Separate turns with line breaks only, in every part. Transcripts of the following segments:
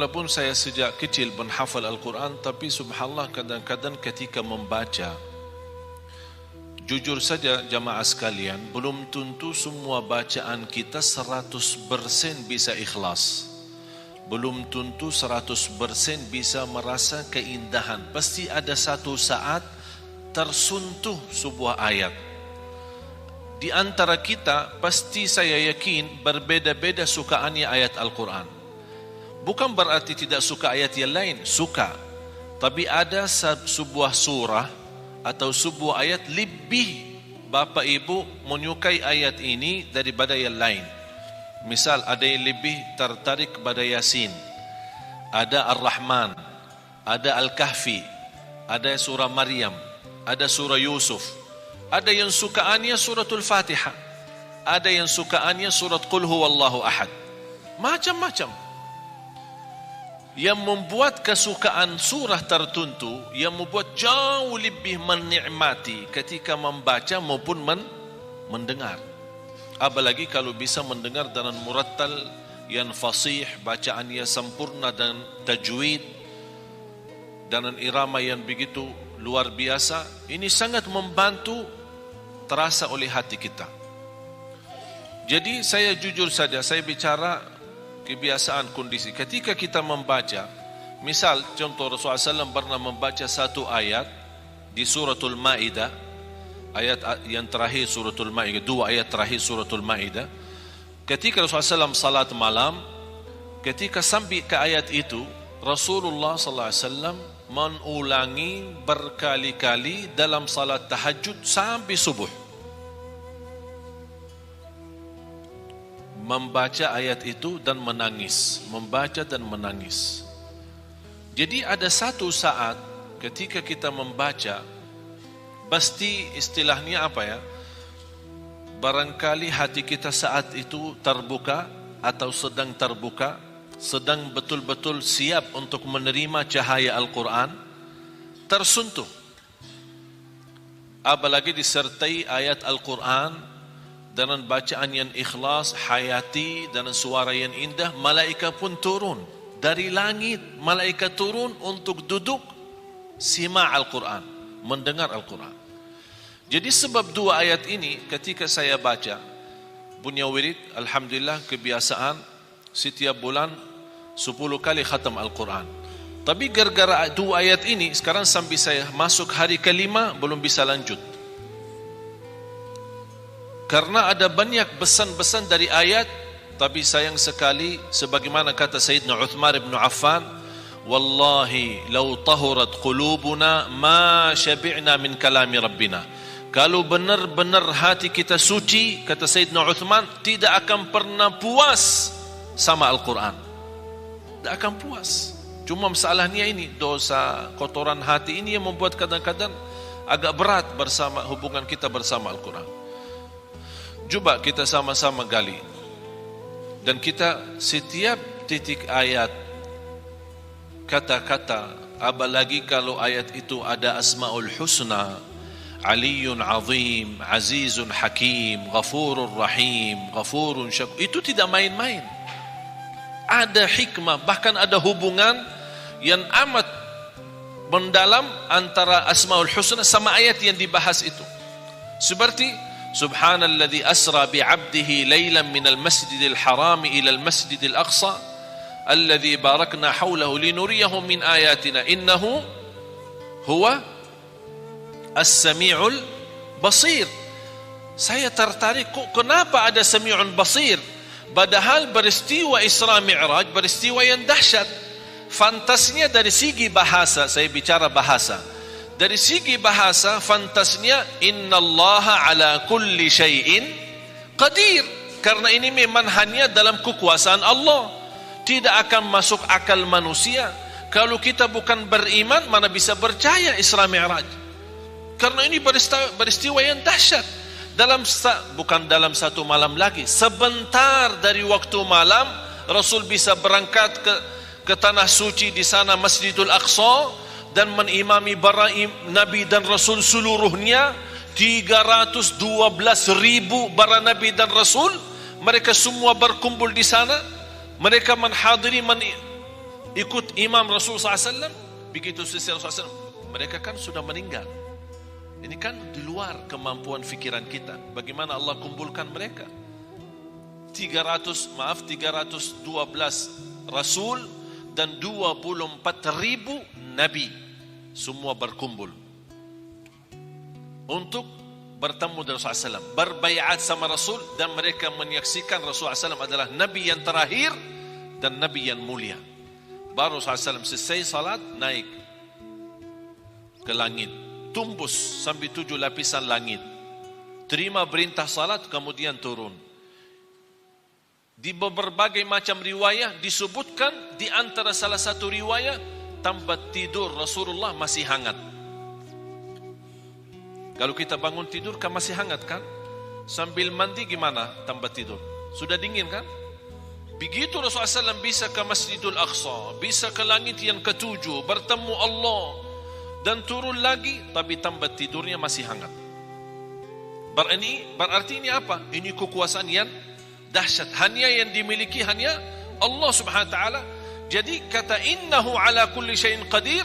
walaupun saya sejak kecil menghafal Al-Quran, tapi subhanallah kadang-kadang ketika membaca, jujur saja jamaah sekalian, belum tentu semua bacaan kita 100% bisa ikhlas. Belum tentu 100% bisa merasa keindahan. Pasti ada satu saat tersentuh sebuah ayat. Di antara kita pasti saya yakin berbeda-beda sukaannya ayat Al-Quran. Bukan berarti tidak suka ayat yang lain, suka. Tapi ada sebuah surah atau sebuah ayat lebih Bapak Ibu menyukai ayat ini daripada yang lain. Misal ada yang lebih tertarik kepada Yasin, ada Ar-Rahman, ada Al-Kahfi, ada surah Maryam, ada surah Yusuf. Ada yang sukaannya suratul Fatihah, ada yang sukaannya surat Qul Huwallahu Ahad. Macam-macam. Yang membuat kesukaan surah tertentu, yang membuat jauh lebih menikmati ketika membaca maupun mendengar. Apalagi kalau bisa mendengar dengan murattal yang fasih, bacaannya sempurna dan tajwid, dengan irama yang begitu luar biasa. Ini sangat membantu terasa oleh hati kita. Jadi saya jujur saja, saya bicara kebiasaan kondisi. Ketika kita membaca, misal contoh Rasulullah SAW pernah membaca satu ayat di suratul Maidah, ayat yang terakhir suratul Maidah, dua ayat terakhir suratul Maidah. Ketika Rasulullah SAW salat malam, ketika sampai ke ayat itu, Rasulullah SAW mengulangi berkali-kali dalam salat tahajud sampai subuh, membaca ayat itu dan menangis, membaca dan menangis. Jadi ada satu saat ketika kita membaca, pasti istilahnya apa ya, barangkali hati kita saat itu terbuka atau sedang terbuka, sedang betul-betul siap untuk menerima cahaya Al-Quran, tersentuh. Apalagi disertai ayat Al-Quran dengan bacaan yang ikhlas, hayati, dan suara yang indah, malaikat pun turun dari langit. Malaikat turun untuk duduk sima Al-Quran, mendengar Al-Quran. Jadi sebab dua ayat ini ketika saya baca, punya wirid, alhamdulillah kebiasaan setiap bulan 10 kali khatam Al-Quran. Tapi gara-gara dua ayat ini, sekarang sampai saya masuk hari kelima belum bisa lanjut. Karena ada banyak pesan-pesan dari ayat, tapi sayang sekali sebagaimana kata Sayyidina Uthman bin Affan, wallahi law tahurat qulubuna ma syabi'na min kalami rabbina. Kalau benar-benar hati kita suci, kata Sayyidina Uthman, tidak akan pernah puas sama Al-Quran. Tidak akan puas. Cuma masalahnya ini, dosa, kotoran hati ini yang membuat kadang-kadang agak berat bersama hubungan kita bersama Al-Quran. Coba kita sama-sama gali. Dan kita setiap titik ayat, kata-kata, apalagi kalau ayat itu ada Asmaul Husna, Aliyun Azim, Azizun Hakim, Ghafurur Rahim, Ghafurun Syakur, itu tidak main-main. Ada hikmah, bahkan ada hubungan yang amat mendalam antara Asmaul Husna sama ayat yang dibahas itu. Seperti Subhanalladzi asra bi'abdihi laylan minal masjidil harami ilal masjidil aqsa alladzi barakna hawlahu linuriyahu min ayatina innahu huwa as-sami'ul basir. Saya tertarik, kok kenapa ada sami'un basir? Padahal peristiwa Isra Mi'raj peristiwa yang dahsyat. Fantasnya dari segi bahasa, saya bicara bahasa. Dari segi bahasa, fantasnya innallaha ala kulli syai'in qadir. Karena ini memang hanya dalam kekuasaan Allah. Tidak akan masuk akal manusia. Kalau kita bukan beriman, mana bisa percaya Isra Mi'raj? Karena ini peristiwa yang dahsyat. Bukan dalam satu malam lagi, sebentar dari waktu malam Rasul bisa berangkat ke tanah suci di sana Masjidul Aqsa dan menimami para nabi dan rasul seluruhnya. 312.000 para nabi dan rasul, mereka semua berkumpul di sana. Mereka menghadiri ikut imam Rasul SAW. Begitu selesai Rasul SAW, mereka kan sudah meninggal. Ini kan di luar kemampuan fikiran kita. Bagaimana Allah kumpulkan mereka? 312 Rasul dan 24.000 Nabi semua berkumpul untuk bertemu dengan Rasulullah SAW, berbaiat sama Rasul, dan mereka menyaksikan Rasulullah SAW adalah Nabi yang terakhir dan Nabi yang mulia. Baru Rasulullah SAW selesai salat, naik ke langit, tumbus sampai 7 lapisan langit, terima perintah salat, kemudian turun. Di berbagai macam riwayat disebutkan, di antara salah satu riwayat tempat tidur Rasulullah masih hangat. Kalau kita bangun tidur kan masih hangat kan? Sambil mandi gimana tempat tidur? Sudah dingin kan? Begitu Rasulullah SAW bisa ke Masjidul Aqsa, bisa ke langit yang ketujuh, bertemu Allah, dan turun lagi, tapi tempat tidurnya masih hangat. Berarti ini apa? Ini kekuasaan yang dahsyat, hanya yang dimiliki hanya Allah Subhanahu wa taala. Jadi kata innahu ala kulli syai'in qadir,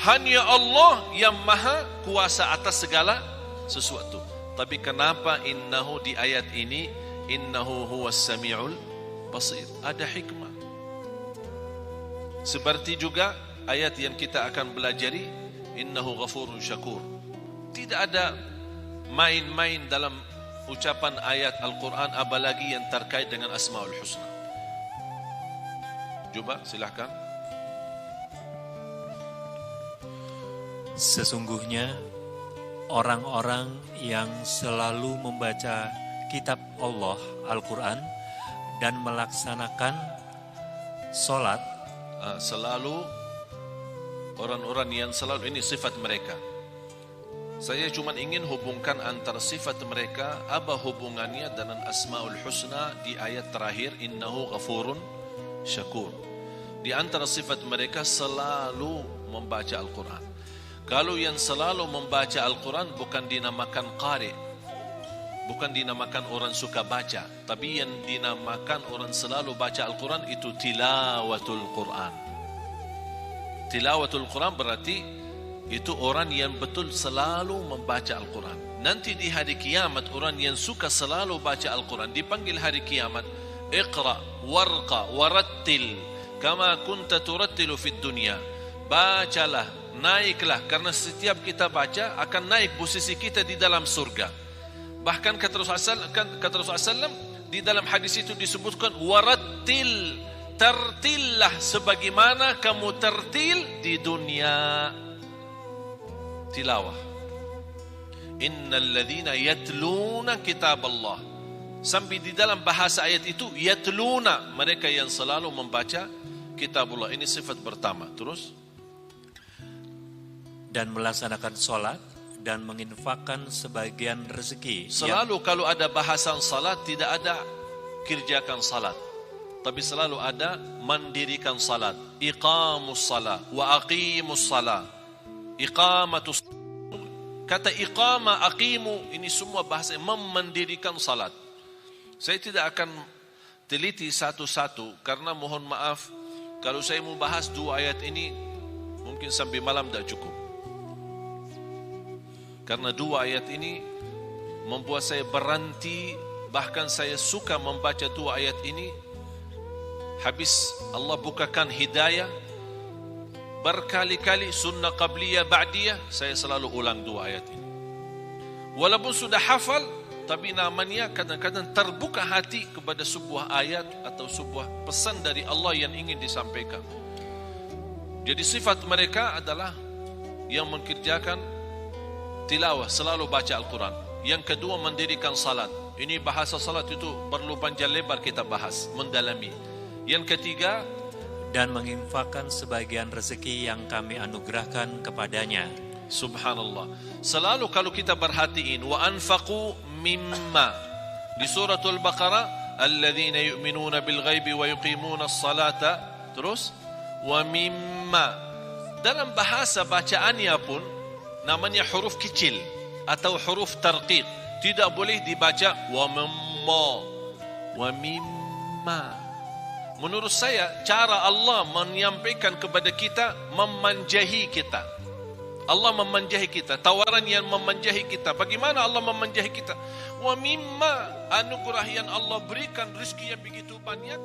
hanya Allah yang maha kuasa atas segala sesuatu. Tapi kenapa innahu di ayat ini, innahu huwas samiul basir? Ada hikmah. Seperti juga ayat yang kita akan belajari, innahu ghafurun syakur. Tidak ada main-main dalam ucapan ayat Al-Quran, apalagi yang terkait dengan Asmaul Husna. Coba silahkan.
Sesungguhnya orang-orang yang selalu membaca kitab Allah Al-Quran dan melaksanakan sholat,
selalu orang-orang yang selalu, ini sifat mereka. Saya cuma ingin hubungkan antara sifat mereka, apa hubungannya dengan Asmaul Husna di ayat terakhir, innahu ghafurun syakur. Di antara sifat mereka selalu membaca Al-Quran. Kalau yang selalu membaca Al-Quran bukan dinamakan qari, bukan dinamakan orang suka baca, tapi yang dinamakan orang selalu baca Al-Quran itu tilawatul Quran. Tilawatul Quran berarti itu orang yang betul selalu membaca Al-Quran. Nanti di hari kiamat orang yang suka selalu baca Al-Quran dipanggil hari kiamat, Iqra warqa warattil kama kunta turattilu fid dunya. Bacalah, naiklah, karena setiap kita baca akan naik posisi kita di dalam surga. Bahkan kata Rasulullah SAW di dalam hadis itu disebutkan, warattil, tertillah sebagaimana kamu tertil di dunia. Tilawah. Innal ladzina yatluna kitab Allah. Sampai di dalam bahasa ayat itu yatluna, mereka yang selalu membaca kitab Allah. Ini sifat pertama. Terus,
dan melaksanakan sholat dan menginfakkan sebagian rezeki.
Selalu kalau ada bahasan salat tidak ada kerjakan salat, tapi selalu ada mendirikan salat. Iqamus salat wa aqimus salat. Iqamatus, kata iqama, aqimu, ini semua bahasa mendirikan salat. Saya tidak akan teliti satu-satu karena mohon maaf kalau saya mau bahas 2 ayat ini mungkin sampai malam tidak cukup. Karena 2 ayat ini membuat saya berhenti, bahkan saya suka membaca 2 ayat ini. Habis Allah bukakan hidayah, berkali-kali sunnah qabliyah ba'diyah, saya selalu ulang 2 ayat ini. Walaupun sudah hafal, tapi namanya kadang-kadang terbuka hati kepada sebuah ayat atau sebuah pesan dari Allah yang ingin disampaikan. Jadi sifat mereka adalah yang mengerjakan tilawah, selalu baca Al-Quran. Yang kedua, mendirikan salat. Ini bahasa salat itu perlu panjang lebar kita bahas, mendalami. Yang ketiga,
dan menginfakkan sebagian rezeki yang kami anugerahkan kepadanya.
Subhanallah. Selalu kalau kita perhatiin, wa anfaqu mimma, di suratul Baqarah, alladzina yu'minuna bil ghaibi wa yuqimuna as-salata. Terus, wa mimma. Dalam bahasa bacaannya pun namanya huruf kecil atau huruf tarqiq. Tidak boleh dibaca wa mimma. Wa mimma. Menurut saya, cara Allah menyampaikan kepada kita, memanjahi kita. Allah memanjahi kita, tawaran yang memanjahi kita. Bagaimana Allah memanjahi kita? Wa mimma anugerah yang Allah berikan, rezeki yang begitu banyak.